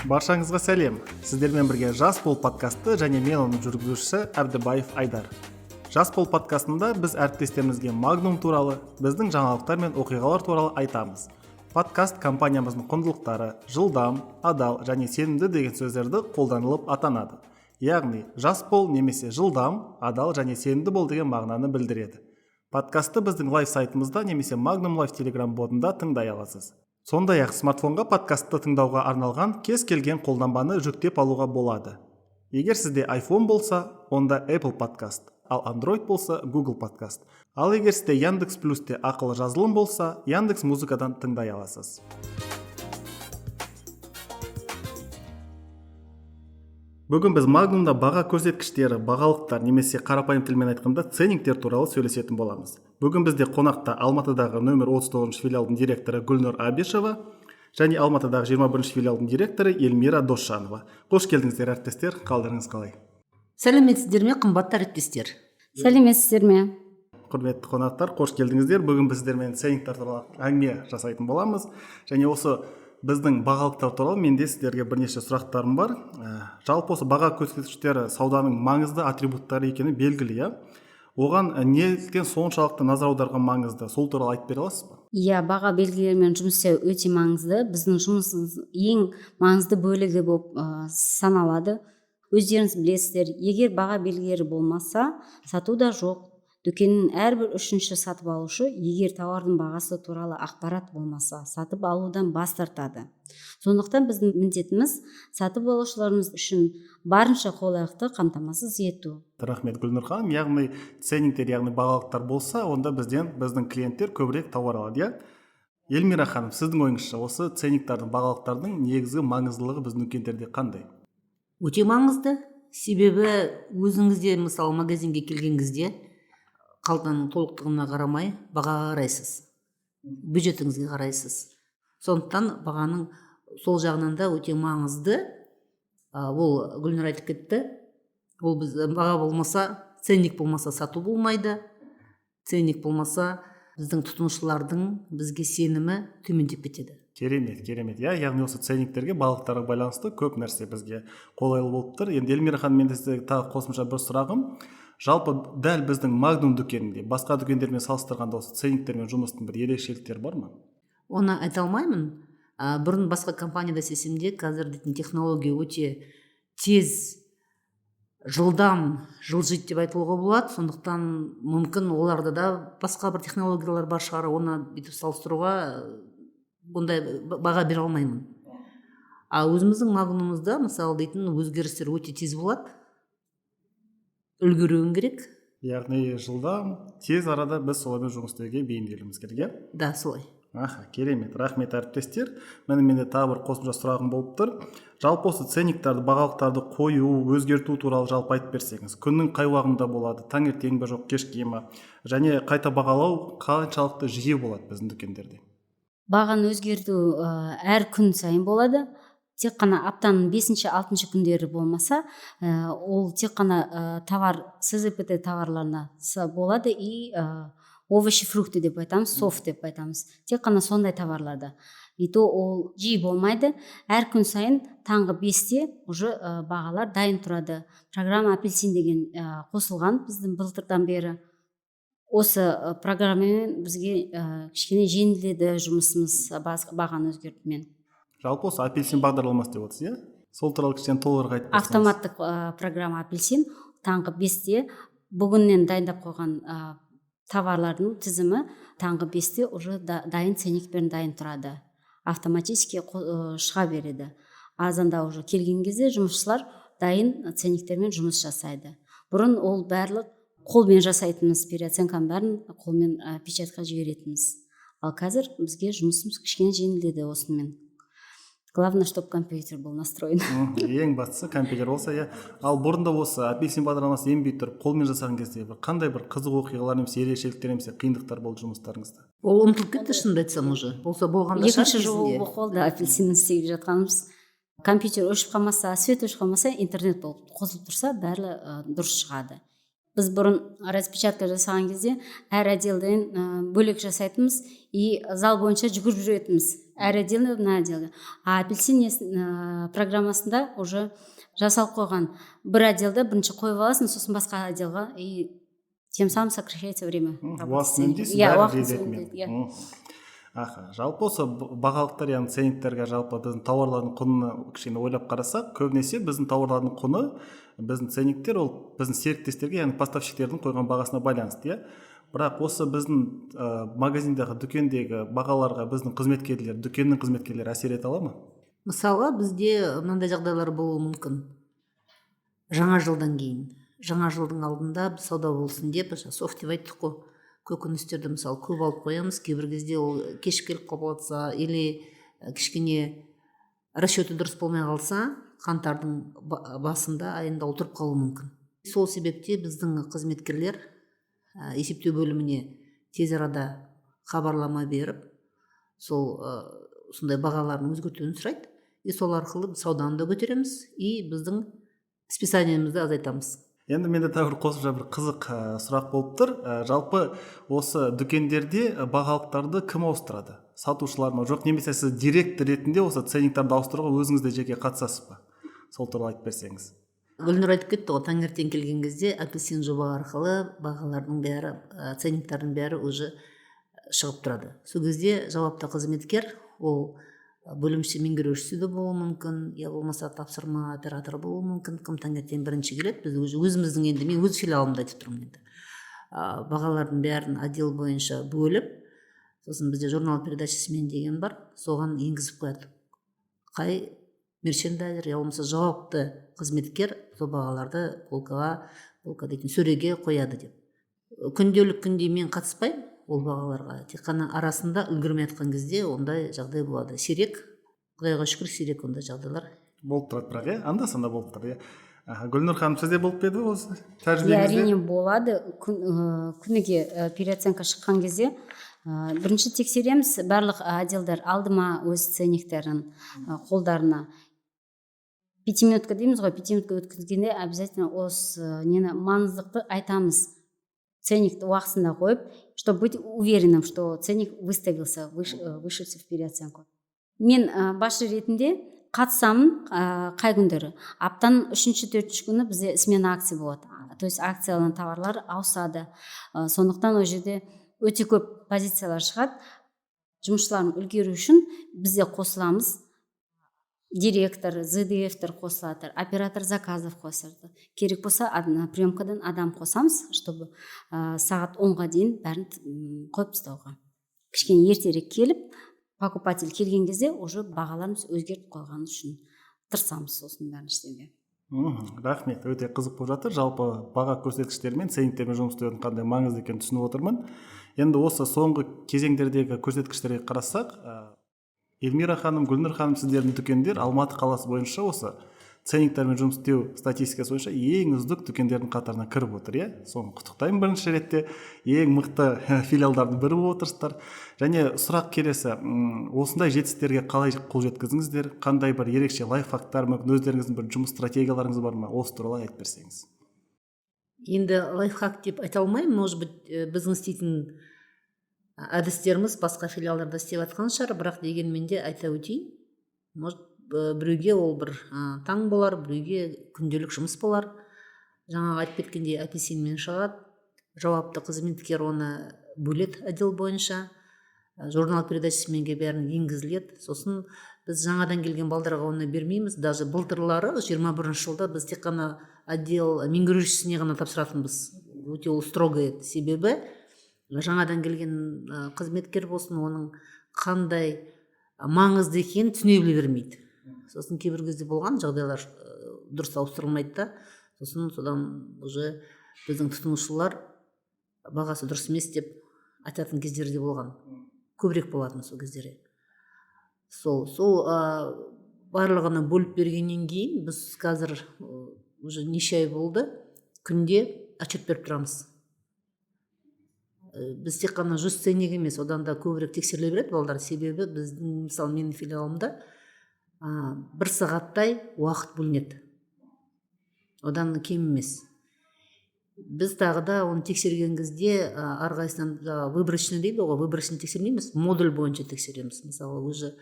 Баршаңызға сәлем. Сіздермен бірге Жас бол подкасты және мен оның жүргізушісі Әбдібаев Айдар. Жас бол подкастында біз әріптестерімізге Magnum туралы, біздің жаңалықтар мен оқиғалар туралы айтамыз. Подкаст компаниямыздың құндылықтары жылдам, адал және сенімді деген сөздерді қолданылып атанады. Яғни, жас бол немесе жылдам, адал және сенімді бол деген мағынаны білдіреді. Подкасты біздің лайв сайтымызда немесе Magnum Live Telegram ботында тыңдай аласыз. Сондай-ақ смартфонға подкастты тыңдауға арналған кез келген қолданбаны жүктеп алуға болады. Егер сізде iPhone болса, онда Apple Podcast, ал Android болса Google Podcast. Ал егер сізде Яндекс Плюсте ақылы жазылым болса, Яндекс Музыкадан тыңдай аласыз. Бүгін біз Magnumда баға көрсеткіштері, бағалықтар немесе қарапайым тілмен айтқанда ценнингтер туралы сөйлесетін боламыз. Бүгін бізде қонақта Алматыдағы нөмір 39 филиалдың директоры Гүлнұр Абишева және Алматыдағы 21 филиалдың директоры Эльмира Досжанова. Қош келдіңіздер, әріптестер. Қалдарыңыз қалай? Сәлеметсіздер ме, қымбатты әріптестер? Сәлеметсіздер ме? Құрметті қонақтар, қош келдіңіздер. Бүгін біз сіздермен ценнингтер туралы әңгіме жасайтын боламыз. Және осы біздің бағалықтар туралы менде сіздерге бірнеше сұрақтарым бар. Жалпы осы баға көрсеткіштері сауданың маңызды атрибуттары екені белгілі, иә? Оған неліктен соншалықты назар аударған маңызды? Сол туралы айтып бере аласыз ба? Иә, баға белгілерімен жұмыс істеу өте маңызды. Біздің жұмысымыз ең маңызды бөлігі болып саналады. Өздеріңіз білесіздер, егер баға белгілері болмаса, сату да жоқ. Дүкеннің әрбір үшінші сатып алушы, егер тауардың бағасы туралы ақпарат болмаса, сатып алудан бас тартады. Сондықтан біздің міндетіміз сатып алушыларымыз үшін барынша қолайлықты қамтамасыз ету. Рахмет, Гүлнұр ханым. Яғни ценнингтер, яғни бағалықтар болса, онда біздің клиенттер көбірек тауар алады, иә? Эльмира ханым, сіздің ойыңызша осы ценнингтердің, бағалықтардың негізгі маңыздылығы біздің дүкендерде қандай? Өте маңызды. Себебі өзіңізде, мысалы, магазинге келген кезде қалтаның толықтығына қарамай бағаға қарайсыз, бюджетіңізге қарайсыз. Сондықтан бағаның сол жағынан да өте маңызды. Ол Гүлнұр айтып кетті. Ол баға болмаса, ценник болмаса сату болмайды. Ценник болмаса біздің тұтынушылардың бізге сенімі төмендеп кетеді. Керемет. Яғни осы ценниктерге, бағалықтарға байланысты көп нәрсе бізге қолайлы болып тұр. Енді Эльмира ханым, менде сізге тағы қосымша бір сұрағым. Жалпы дәл біздің Magnum дүкенінде басқа дүкендермен салыстырғанда осы ценниктермен жұмыстың бір ерекшеліктері бар ма? Оны айта алмаймын. Бұрын басқа компанияда істесем де, қазір дейтін технология өте тез, жылдам, жылжиды деп айтуға болады. Сондықтан мүмкін оларда да басқа бір технологиялар бар шығар, оны бүйтіп салыстыруға ондай баға бере алмаймын. Өзіміздің Magnum'ымызда мысалы дейтін өзгерістер өте тез болады. Үлгеруің керек. Яғни жылдам, тез арада біз солармен жұмыс істеуге бейімделуіміз керек, иә? Да, солай. Керемет. Рахмет, әріптестер. Менде тағы бір қосымша сұрағым болып тұр. Жалпы осы ценнингтерді, бағалықтарды қою, өзгерту туралы жалпы айтып берсеңіз. Күннің қай уақытында болады? Таңертең бе, жоқ кешке ме? Және қайта бағалау қаншалықты жиі болады біздің дүкендерде? Бағаны өзгерту әр күн сайын болады. Тек қана аптаның 5-6 күндері болмаса, ол тек қана товар, СЗПТ товарларына болады и овощи, фрукты деп айтамыз, софт деп айтамыз. Тек қана сондай товарларда. И то ол жиі болмайды. Әр күн сайын таңғы 5-те уже бағалар дайын тұрады. Программа апельсин деген қосылған біздің былтырдан бері. Осы программамен бізге кішкене жеңілдеді жұмысымыз бағаны өзгертумен. Жалпы осы апельсин бағдарламасы деп отырсыз, иә? Сол туралы кішкене толығырақ айтып берсеңіз. Автоматтық программа апельсин таңғы 5-те бүгіннен дайындап қойған товарлардың тізімі таңғы 5-те уже дайын ценникпен дайын тұрады. Автоматически шыға береді. Азанда уже келген кезде жұмысшылар дайын ценниктермен жұмыс жасайды. Бұрын ол барлық қолмен жасайтынымыз, переоценканың бәрін қолмен печатқа жіберетініміз. Ал қазір бізге жұмысымыз кішкене жеңілдеді осымен. Главное, чтобы компьютер был настроен. Ең бастысы компьютер болса, иә. Ал бұрында осы апельсин бағдарламасы енбей тұрып, қолмен жасаған кезде қандай бір қызық оқиғалар немесе ерекшеліктер немесе қиындықтар болды жұмыстарыңызда? Ол ұмытылып кетті, шынымды айтсам уже. Болса болғанда шығар кезінде. 2-ші жыл болып қалды апельсин істеп жатқанымыз. Компьютер өшіп қалмаса, свет өшіп қалмаса, интернет болып қосылып тұрса, бәрі дұрыс шығады. Біз бұрын распечатка жасаған кезде әр отделден бөлек жасайтынбыз и зал бойынша жүгіріп жүретінбіз. әр отделде мына отделге. А апельсин программасында уже жасалып қойған бір отделде бірінші қойып аласың, сосын басқа отделға, и тем самым сокращается время. Уақытын үнемдейсіз, Иә, бәрі уақытын жедетімен. үнемдейді, иә. Аха, жалпы осы бағалықтар, яғни ценниктерге жалпы біздің тауарлардың құнын кішкене ойлап қарасақ, көбінесе біздің тауарлардың құны, біздің ценниктер ол біздің серіктестерге, яғни поставщиктердің қойған бағасына байланысты, иә. Бірақ осы біздің магазиндағы, дүкендегі бағаларға біздің қызметкерлер, дүкеннің қызметкерлері әсер ете ала ма? Мысалға бізде мынандай жағдайлар болуы мүмкін. Жаңа жылдан кейін, жаңа жылдың алдында біз сауда болсын деп софт деп айттық қой, көкөністерді мысалы көп алып қоямыз, кейбір кезде ол кешіп келіп қалып жатса или кішкене расчеты дұрыс болмай қалса, қаңтардың басында айында ол тұрып қалуы мүмкін. Сол себепте біздің қызметкерлер есептеу бөліміне тез арада хабарлама беріп, сол сондай бағаларын өзгертуін сұрайды, и сол арқылы сауданы да көтереміз, и біздің списаниемізді азайтамыз. Енді менде тағы бір қосымша бір қызық сұрақ болып тұр. Жалпы осы дүкендерде бағалықтарды кім ауыстырады? Сатушылар ма, жоқ немесе сіз директор ретінде осы ценниктарды ауыстыруға өзіңіз де жеке қатысасыз ба? Сол туралы айтып берсеңіз. Гүлнұр айтып кетті ғой, таңертең келген кезде апельсин жоба арқылы бағалардың бәрі, ценниктардың бәрі уже шығып тұрады. Сол кезде жауапты қызметкер, ол бөлімше меңгерушісі де болуы мүмкін, я болмаса тапсырма операторы болуы мүмкін, кім таңертең бірінші келеді, біз өзіміздің енді, мен өз филиалымда айтып тұрмын енді, бағалардың бәрін отдел бойынша бөліп, сосын бізде журнал передачасымен деген бар, соған енгізіп қояды. Қай мерчендайзер, я болмаса жауапты қызметкер сол бағаларды полка дейтін сөреге қояды деп. Күнде мен қатыспаймын ол бағаларға, тек қана арасында үлгермей жатқан кезде ондай жағдай болады. Сирек, Құдайға шүкір, сирек ондай жағдайлар болып тұрады, бірақ иә, анда-санда болып тұр, иә. Гүлнұр ханым, сізде болып па еді осы Иә, тәжірибеңізде? әрине болады. Күніге переоценка шыққан кезде бірінші тексереміз, барлық отделдар алды ма өз ценниктерін қолдарына. 5 минутка дейміз ғой, 5 минутка өткізгенде обязательно осы маңыздықты айтамыз. Ценникті уақытында қойып, чтобы быть уверенным, что ценник выставился, вышелся в переоценку. Мен басшы ретінде қатысамын қай күндері. Аптаның 3-4 күні бізде смена акция болады. То есть акциялы товарлар ауысады. Сондықтан ол жерде өте көп позициялар шығады. Жұмысшылардың үлгеру үшін бізде қосыламыз. Директор, ЗДФтер қосылады, оператор заказов қосылады. Керек болса, приемкадан адам қосамыз, чтобы сағат 10-ға дейін бәрін қойып тастауға. Кішкене ертерек келіп, покупатель келген кезде уже бағаларымыз өзгертіп қойған үшін тырысамыз сосын бәрін істеуге. Рахмет, өте қызық болып жатыр. Жалпы баға көрсеткіштермен, ценниктермен жұмыс істеудің қандай маңызды екенін түсініп отырмын. Енді осы соңғы кезеңдердегі көрсеткіштерге қарасақ, Эльмира ханым, Гүлнұр ханым, сіздердің дүкендер Алматы қаласы бойынша осы ценниктермен жұмыс істеу статистикасы бойынша ең үздік дүкендердің қатарына кіріп отыр, иә. Соны құттықтаймын бірінші ретте. Ең мықты филиалдардың бірі болып отырсыздар. Және сұрақ келесі, осындай жетістіктерге қалай қол жеткіздіңіздер? Қандай бір ерекше лайфхактар, мүмкін өздеріңіздің бір жұмыс стратегияларыңыз бар ма? Осы туралы айтып берсеңіз. Енді лайфхак деп айта алмаймын, может быть, біздің істейтін әдістеріміз басқа филиалдарда істеп жатқан шығар, бірақ дегенмен де айта өтейін. Может, біреуге ол бір таң болар, біреуге күнделік жұмыс болар. Жаңағы айтып кеткендей апельсинмен шығады, жауапты қызметкер оны бөледі отдел бойынша, журнал передачасымен бәрін енгізіледі. Сосын біз жаңадан келген балдарға оны бермейміз. Даже былтырлары 21-ші жылда біз тек қана отдел меңгерушісіне ғана тапсыратынбыз. Өте ол строго еді, себебі жаңадан келген қызметкер болсын, оның қандай маңызды екенін түсіне біле бермейді. Сосын кейбір кезде болған жағдайлар дұрыс ауыстырылмайды да, содан уже біздің тұтынушылар бағасы дұрыс емес деп айтатын кездері де болған. Көбірек болатын сол кездері. Сол барлығына бөліп бергеннен кейін біз қазір уже неше ай болды, күнде отчет беріп тұрамыз. Біз тек қана 100 ценник емес, одан да көбірек тексеріле береді балдар, себебі біздің, мысалы, менің филиалымда 1 сағаттай уақыт бөлінеді. Одан кем емес. Біз тағы да оны тексерген кезде әрқайсынан выборочный дейді ғой, выборочный тексермейміз, модуль бойынша тексереміз. Мысалы уже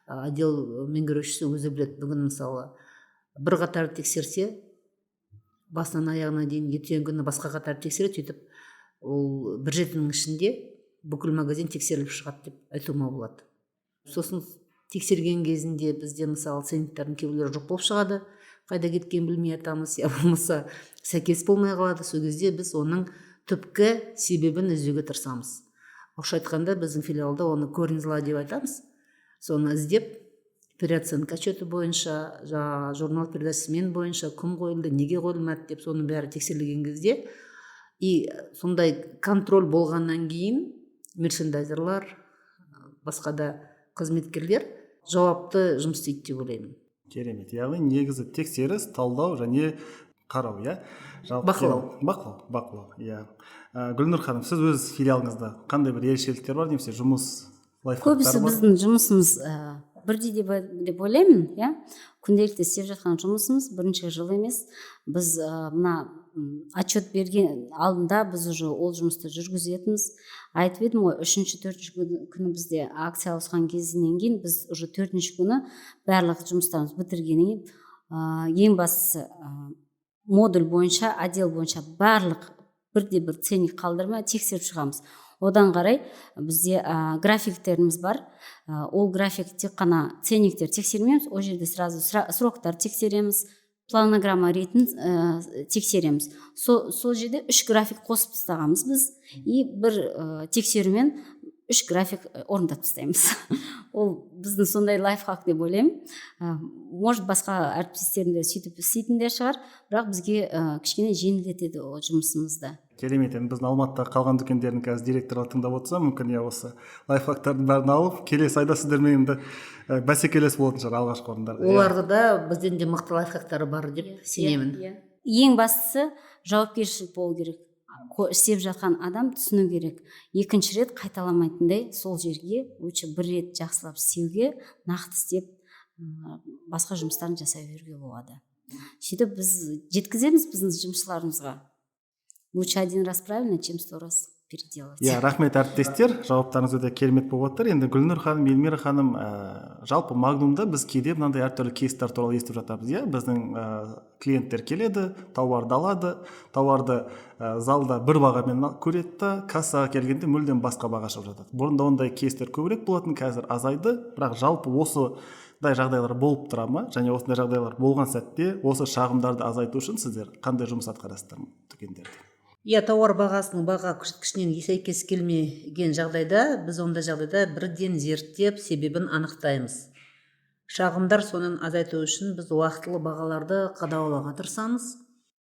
отдел меңгерушісі өзі біледі, бүгін мысалы бір қатар тексерсе басынан аяғына дейін ертеңгі күні басқа қатар тексереді, сөйтіп ол бір жетінің ішінде бүкіл магазин тексеріліп шығады деп айтуыма болады. Сосын тексерген кезінде бізде мысалы ценниктердің кейбіреулері жоқ болып шығады, қайда кеткенін білмей жатамыз, я болмаса сәйкес болмай қалады. Сол кезде біз оның түпкі себебін іздеуге тырысамыз. Орысша айтқанда біздің филиалда оны корень зла деп айтамыз. Соны іздеп переоценка отчеты бойынша, журнал передачасы мен бойынша күн қойылды, неге қойылмады деп соның бәрі тексерілген кезде и сондай контроль болғаннан кейін мерчендайзерлар, басқа да қызметкерлер жауапты жұмыс істейді деп ойлаймын. Керемет. Яғни негізі тексеріс, талдау және қарау, иә? Бақылау. Иә. Гүлнұр ханым, сіз өз филиалыңызда қандай бір ерекшеліктер бар, немесе жұмыс лайфхактары бар? Көбісі біздің жұмысымыз бірдей деп ойлаймын, иә. Күнделікті істеп жатқан жұмысымыз бірінші жыл емес. Біз мына отчет берген алдында біз уже ол жұмысты жүргізетінбіз. Айтып едім ғой, 3-4 күні бізде акция ауысқан кезінен кейін біз уже 4-ші күні барлық жұмыстарымыз бітіргеннен кейін ең бастысы модуль бойынша, отдел бойынша барлық бірде бір ценник қалдырмай тексеріп шығамыз. Одан қарай бізде графиктеріміз бар. Ол график тек қана ценниктер тексермейміз, ол жерде сразу сроктар тексереміз, планограмма ретін тексереміз. Сол жерде 3 график қосып тастағанбыз біз, и бір тексерумен 3 график орындап тастаймыз. Ол біздің сондай лайфхак деп ойлаймын. Может, басқа әріптестерінде сөйтіп істейтіндер шығар, бірақ бізге кішкене жеңілдетеді ол жұмысымызды. Керемет. Енді біздің Алматыда қалған дүкендердің қазір директорлар тыңдап отырса, мүмкін иә осы лайфхактардың бәрін алып, келесі айда сіздермен енді бәсекелес болатын шығар алғашқы орындарда. Оларда да бізден де мықты лайфхактары бар деп сенемін. Ең бастысы жауапкершілік болу керек. Істеп жатқан адам түсіну керек. Екінші рет қайталамайтындай сол жерге өте бір рет жақсылап істеуге, нақты істеп басқа жұмыстарын жасай беруге болады. Сөйтіп біз жеткіземіз біздің жұмысшыларымызға. Лучше один раз правильно, чем 100 раз переделать. Иә, рахмет әріптестер, жауаптарыңыз өте керемет болып отыр. Енді Гүлнұр ханым, Эльмира ханым, жалпы Магнумда біз кейде мынандай әртүрлі кейстер туралы естіп жатамыз. Иә, біздің клиенттер келеді, тауарды алады, тауарды залда бір бағамен көреді да, кассаға келгенде мүлдем басқа баға шығып жатады. Бұрында ондай кейстер көбірек болатын, қазір азайды, бірақ жалпы осындай жағдайлар болып тұра ма? Және осындай жағдайлар болған сәтте осы шағымдарды азайту үшін сіздер қандай жұмыс атқарасыздар дүкендерде? Иә, тауар бағасының баға көрсеткішінен сәйкес келмеген жағдайда біз ондай жағдайда бірден зерттеп себебін анықтаймыз. Шағымдар сонын азайту үшін біз уақытылы бағаларды қадағалауға тырысамыз.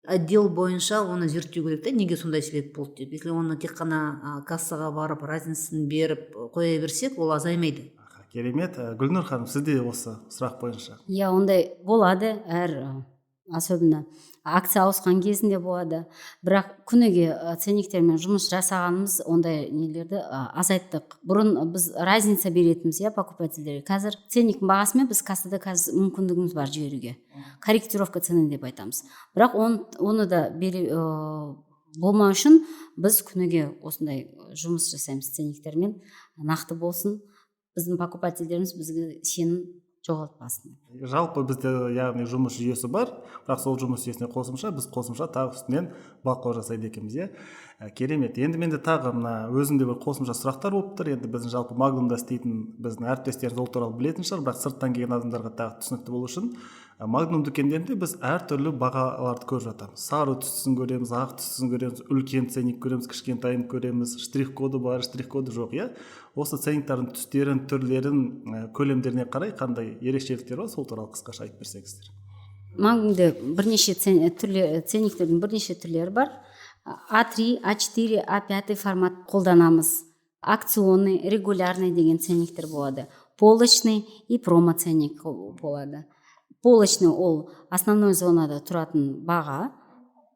Отдел бойынша оны зерттеу керек те, неге сондай себеп болды деп. Если оны тек қана кассаға барып разницасын беріп қоя берсек, ол азаймайды. Керемет. Гүлнұр ханым, сізде осы сұрақ бойынша? Иә, ондай болады, особенно акция ауысқан кезінде болады. Бірақ күніге ценниктермен жұмыс жасағанымыз ондай нелерді азайттық. Бұрын біз разница беретінбіз, покупательдерге. Қазір ценниктің бағасымен біз кассада қазір мүмкіндігіміз бар жіберуге. Корректировка цены деп айтамыз. Бірақ оны да болмау үшін біз күніге осындай жұмыс жасаймыз ценниктермен, нақты болсын. Біздің покупательдеріміз бізге сенім жоғалтпасын. Жалпы бізде яғни жұмыс жүйесі бар, бірақ сол жұмыс жүйесіне қосымша біз тағы үстінен бақылау жасайды екенбіз, иә. Керемет. Енді менде тағы өзімде бір қосымша сұрақтар болып тұр. Енді біздің жалпы Магнумда істейтін біздің әріптестеріміз ол туралы білетін шығар, бірақ сырттан келген адамдарға тағы түсінікті болу үшін Магнум дүкендерінде біз әртүрлі бағаларды көріп жатамыз. Сары түстісін көреміз, ақ түстісін көреміз, үлкен ценник көреміз, кішкентайын көреміз, штрих-коды бар, штрих-коды жоқ, иә. Осы ценниктардың түстерін, түрлерін, көлемдеріне қарай қандай ерекшеліктер бар, сол туралы қысқаша айтып берсеңіздер. Магнумда бірнеше ценниктердің бірнеше түрлері бар. А3, А4, А5 формат қолданамыз. Акционный, регулярный деген ценниктер болады. Полочный и промо ценник болады. Полочный ол основной зонада тұратын баға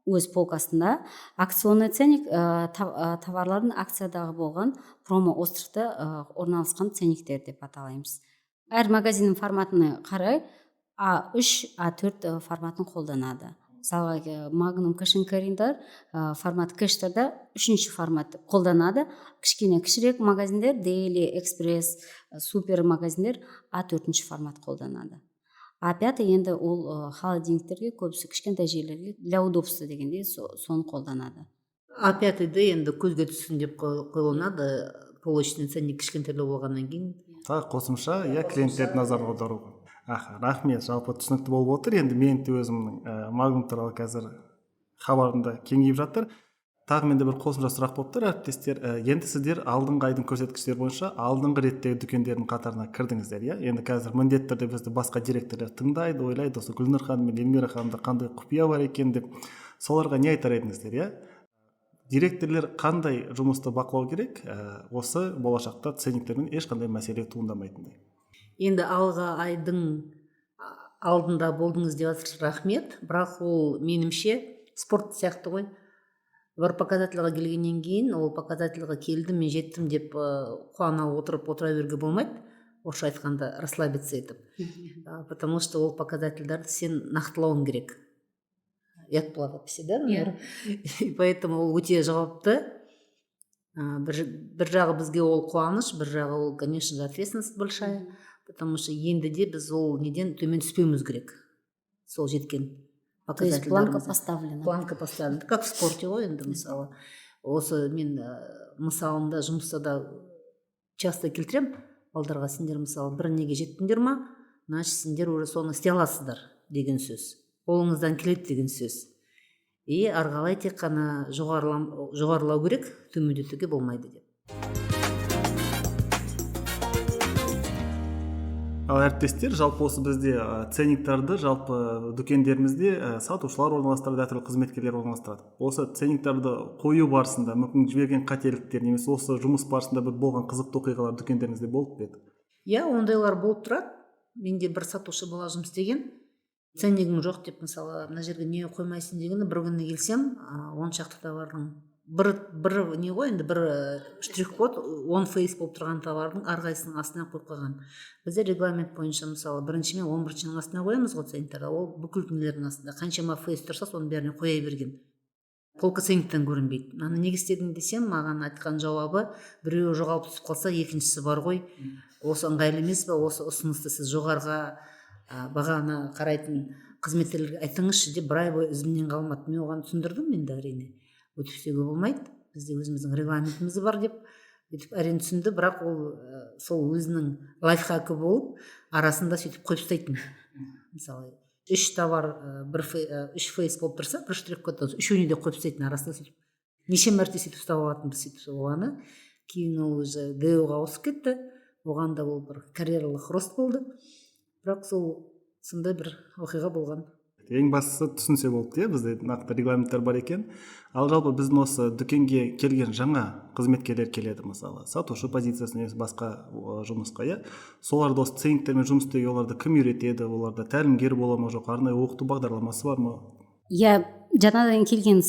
өз полкасында. Акционный ценник товарлардың акциядағы болған промо острықта орналасқан ценниктер деп аталаймыз. Әр магазиннің форматына қарай А3, А4 форматын қолданады. мисалга Magnum Cash and Carry'дар формат кэштарда 3-ші формат қолданады. Кішкене кішірек магазиндер, Daily, Express, супер магазиндер А4-ші формат қолданады. А5 енді ол холодильниктерге, көбісі кішкентай жерлерге для удобства дегенде соны қолданады. А5-ді енді көзге түссін деп қойылынады, полочный ценник кішкентайлау болғаннан кейін. Тағы қосымша клиенттердің назарын аударуға. Рахмет, жалпы түсінікті болып отыр. Енді мен де өзімнің Magnum туралы қазір хабарымда кеңейіп жатыр. Тағы менде бір қосымша сұрақ болып тұр, әріптестер. Енді сіздер алдыңғы айдың көрсеткіштері бойынша алдыңғы реттегі дүкендердің қатарына кірдіңіздер, иә? Енді қазір міндетті түрде бізді басқа директорлар тыңдайды, ойлайды, осы Гүлнұр ханым мен Эльмира ханымда қандай құпия бар екен деп. Соларға не айтар едіңіздер, иә? Директорлер қандай жұмысты бақылау керек? Осы болашақта ценниктермен ешқандай мәселе туындамайтындай. Енді алғы айдың алдында болдыңыз деп жатырсыз, рахмет. Бірақ ол менімше спорт сияқты ғой. Бір показательға келгеннен кейін, ол показательға келдім, мен жеттім деп қуана отыра беруге болмайды. Орысша айтқанда расслабиться етіп. Потому что ол показательдарды сен нақтылауың керек. Ұят болады әйтпесе, да? И поэтому ол өте жауапты. Бір жағы бізге ол қуаныш, бір жағы ол, конечно же, ответственность большая. Потому что енді де біз ол неден төмен түспеуіміз керек. Сол жеткен показательдарымыз. Планка поставлена. Планка поставлена. Как в спорте ғой енді мысалы. Осы мен мысалымда жұмыста да часто келтірем балдарға, сендер мысалы бір неге жеттіңдер ма, значит сендер уже соны істей аласыздар деген сөз. Қолыңыздан келеді деген сөз. И арғалай тек қана жоғарылау керек, төмендетуге болмайды деп. Ал әріптестер, жалпы осы бізде ценниктарды жалпы дүкендерімізде сатушылар орналастырады, әртүрлі қызметкерлер орналастырады. Осы ценниктарды қою барысында мүмкін жіберген қателіктер немесе осы жұмыс барысында бір болған қызықты оқиғалар дүкендеріңізде болып па еді? Иә, ондайлар болып тұрады. Менде бір сатушы бала жұмыс істеген, ценнигің жоқ деп, мысалы, мына жерге не қоймайсың дегенде, бір күні келсем, 10 шақты товардың бір не ғой, енді бір штрих-код, он фейс болып тұрған товардың әрқайсының астына қойып қойған. Бізде регламент бойынша, мысалы, бірінші мен 11-шінің астына қоямыз ғой ценниктерді, ол бүкіл нелердің астында қаншама фейс тұрса, соның бәріне қоя берген. Полка ценниктен көрінбейді. Аны неге істедің десем, маған айтқан жауабы, біреуі жоғалып түсіп қалса, екіншісі бар ғой. Осы ыңғайлы емес пе, осы ұсынысты сіз жоғарыға бағаны қарайтын қызметкерлерге айтыңызшы деп бір ай бойы ізімнен қалмады. Мен оған түсіндірдім, енді әрине. Өтіп істеуге болмайды, бізде өзіміздің регламентіміз бар деп әрең түсінді, бірақ ол сол өзінің лайфхакі болып арасында сөйтіп қойып тастайтын. Мысалы 3 товар, 3 фейс болып тұрса, бір штрих-код, үшеуіне де қойып тастайтын арасында сөйтіп. Неше мәрте сөйтіп ұстап алатын біз сөйтіп болғаны. Кейін ол уже ДО-ға ауысып кетті. Оған да ол бір карьералық рост болды. Бірақ сондай бір оқиға болған. Ең бастысы түсінсе болды, бізде нақты регламенттер бар екен. Ал жалпы біздің осы дүкенге келген жаңа қызметкерлер келеді, мысалы, сатушы позициясына немесе басқа жұмысқа, соларды осы ценниктермен жұмыс істеуге оларды кім үйретеді, оларда тәлімгер бола ма, жоқ, арнайы оқыту бағдарламасы бар ма? Жаңадан келген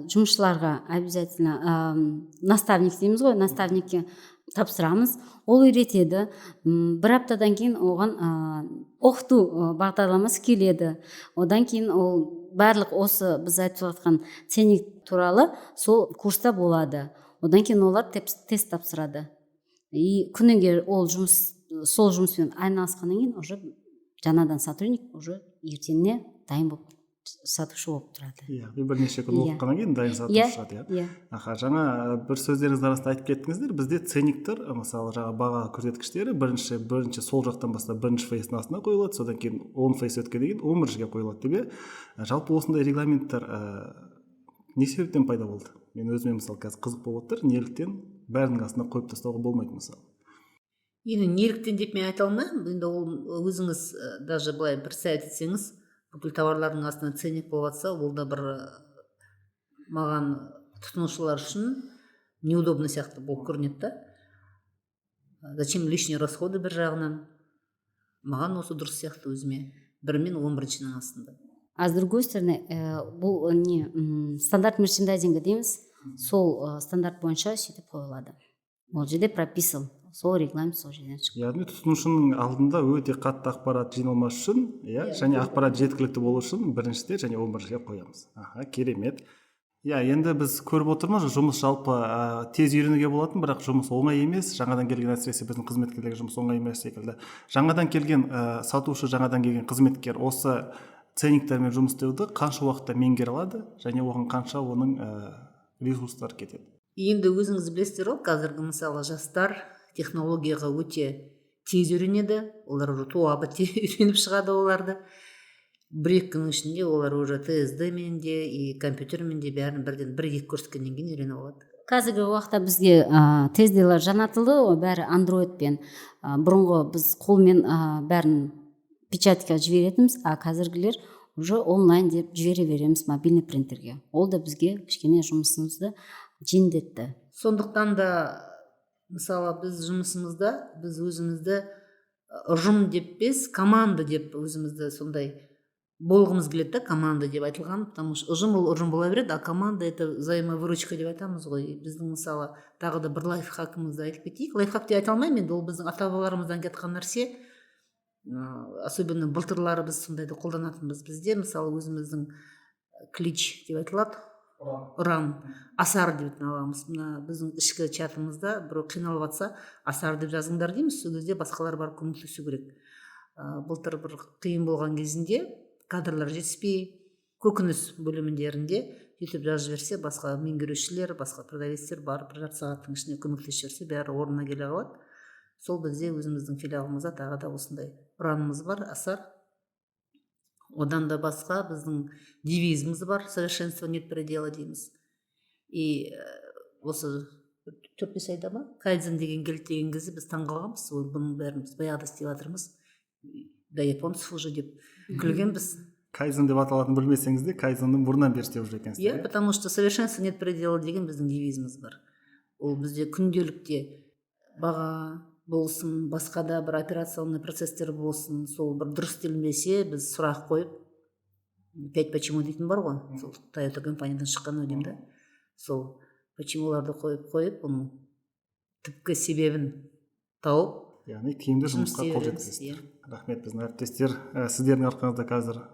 жұмысшыларға обязательно наставник дейміз ғой, наставникке тапсырамыз, ол үйретеді. Бір аптадан кейін оған оқыту бағдарламасы келеді. Одан кейін ол барлық осы біз айтып жатқан ценник туралы сол курста болады. Одан кейін олар тест тапсырады. И күніге сол жұмыспен айналысқаннан кейін уже жаңадан сотрудник уже ертеңіне дайын болып сатушы болып тұрады. Бірнеше күн оқығаннан кейін дайын сатушы шығады. Жаңа бір сөздеріңіздің арасында айтып кеттіңіздер, бізде ценниктер, мысалы, жаңа баға көрсеткіштері бірінші сол жақтан бастап бірінші фейстің астына қойылады, содан кейін 10 фейс өткеннен кейін 11-ге қойылады деп. Жалпы осындай регламенттер не себептен пайда болды? Мен өзіме мысалы қазір қызық болып отыр, неліктен бәрінің астына қойып тастауға болмайды мысалы? Енді неліктен деп мен айта алмаймын. Енді ол өзіңіз даже былай бір совет етсеңіз, бүкіл товарлардың астына ценник болып жатса, ол да бір маған тұтынушылар үшін неудобно сияқты болып көрінеді да. Зачем лишние расходы бір жағынан? Маған осы дұрыс сияқты өзіме. Бірімен 11-шінің астында. А с другой стороны, бұл стандарт мерчендайзинга дейміз, сол стандарт бойынша сөйтіп қойылады. ол жерде прописан, сол регламент сол жерден шықты. яғни тұтынушының алдында өте қатты ақпарат жиналмас үшін, иә, және ақпарат жеткілікті болу үшін біріншіде және 11-ге қоямыз. Керемет. Енді біз көріп отырмыз, жұмыс жалпы тез үйренуге болатын, бірақ жұмыс оңай емес. Жаңадан келген, әсіресе біздің қызметкерлерге жұмыс оңай емес секілді. Жаңадан келген сатушы, жаңадан келген қызметкер осы ценниктермен жұмыс істеуді қанша уақытта меңгере алады, және оған қанша оның ресурстар кетеді? Енді өзіңіз білесіздер ғой, қазіргі мысалы жастар технологияға өте тез үйренеді, олар уже туа біте үйреніп шығады оларды. 1-2 күннің ішінде олар уже ТСД-мен де и компьютермен де бәрін бірден 1-2 көрсеткеннен кейін үйреніп алады. Қазіргі уақытта бізге ТСД-лар жанатылды, бәрі Android-пен. Бұрынғы біз қолмен бәрін печатьқа жіберетіміз, қазіргілер уже онлайн деп жібере береміз мобильный принтерге. Ол да бізге кішкене жұмысымызды жеңілдетті. Сондықтан да мысалы біз жұмысымызда біз өзімізді ұжым деп емес, команда деп өзімізді сондай болғымыз келеді да, команда деп айтылған, потому что ұжым ол ұжым бола береді, а команда это взаимовыручка деп айтамыз ғой. Біздің мысалы тағы да бір лайфхакымызды айтып кетейік. Лайфхак деп айта алмаймын енді, ол біздің ата-бабаларымыздан кеткен нәрсе. Особенно былтырлары біз сондайды қолданатынбыз. Бізде мысалы өзіміздің клич деп айтылады, ұран, асар деп аламыз. Мына біздің ішкі чатымызда біреу қиналып жатса, асар деп жазыңдар дейміз, сол кезде басқалар барып көмектесу керек. Былтыр бір қиын болған кезінде кадрлар жетіспей, көкөніс бөлімдерінде сөйтіп жазып жіберсе, басқа меңгерушілер, басқа продавецтер барып бір жарты сағаттың ішінде көмектесіп жіберсе, бәрі орнына келе қалады. Сол бізде өзіміздің филиалымызда тағы да осындай ұранымыз бар, асар. Одан да басқа біздің девизіміз бар, совершенство нет предела дейміз. И осы 4-5 айда ма кайдзен деген келді деген кезде біз таңғалғанбыз. Бұның бәрін біз баяғыда істеп жатырмыз. Да японцев уже деп күлгенбіз. Кайдзен деп аталатын білмесеңіз де, кайдзеннің бұрыннан бері істеп жүр екенсіздер. Потому что совершенство нет предела деген біздің девизіміз бар. Ол бізде күнделікте баға болсын, басқа да бір операционный процесстер болсын, сол бір дұрыс істелмесе, біз сұрақ қойып, 5 почему дейтін бар ғой, сол Toyota компаниядан шыққан өнім да, сол почемуларды қойып, оның түпкі себебін тауып, яғни тиімді жұмысқа қол жеткізесіздер. Рахмет, біздің әріптестер. Сіздердің арқаңызда қазір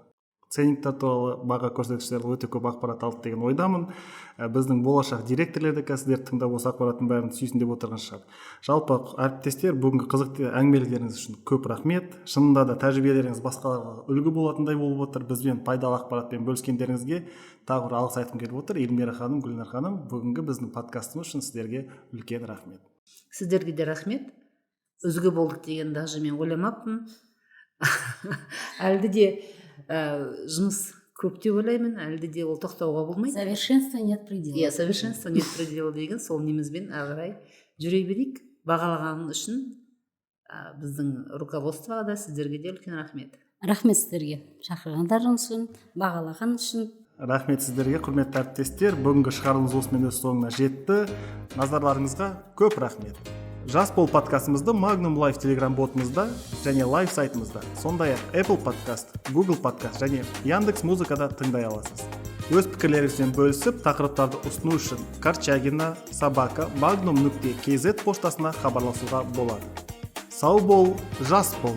ценниктер туралы, баға көрсеткіштер өте көп ақпарат алды деген ойдамын. Біздің болашақ директорлар да сіздерді тыңдап осы ақпараттың бәрін сүйсіндеп отырған шығар. Жалпы әріптестер, бүгінгі қызықты әңгімелеріңіз үшін көп рахмет. Шынында да тәжірибелеріңіз басқаларға үлгі болатындай болып отыр. Бізбен пайдалы ақпаратпен бөліскендеріңізге тағы бір алғыс айтқым келіп отыр. Эльмира ханым, Гүлнар ханым, бүгінгі біздің подкастымыз үшін сіздерге үлкен рахмет. Сіздерге де рахмет. Өзге болдық деген даже мен ойламаппын. Әлде де жұмыс көп деп ойлаймын, әлде де ол тоқтауға болмайды. Совершенство нет предела. Совершенство нет предела деген сол немізбен ағырай жүре берейік. Бағалаған үшін біздің руководствоға да сіздерге де үлкен рахмет. Рахмет сіздерге шақырғандарыңыз үшін, бағалаған үшін. Рахмет сіздерге, құрметті әріптестер. Бүгінгі шығарылымыз осымен өз соңына жетті. Назарларыңызға көп рахмет. Жас бол подкастымызды Magnum Live Telegram ботымызда және лайв сайтымызда, сондай-ақ Apple Podcast, Google Podcast және Яндекс Музыкада тыңдай аласыз. Өз пікірлеріңізбен бөлісіп, тақырыптарды ұсыну үшін Korchagina@magnum.kz поштасына хабарласуға болады. Сау бол, жас бол!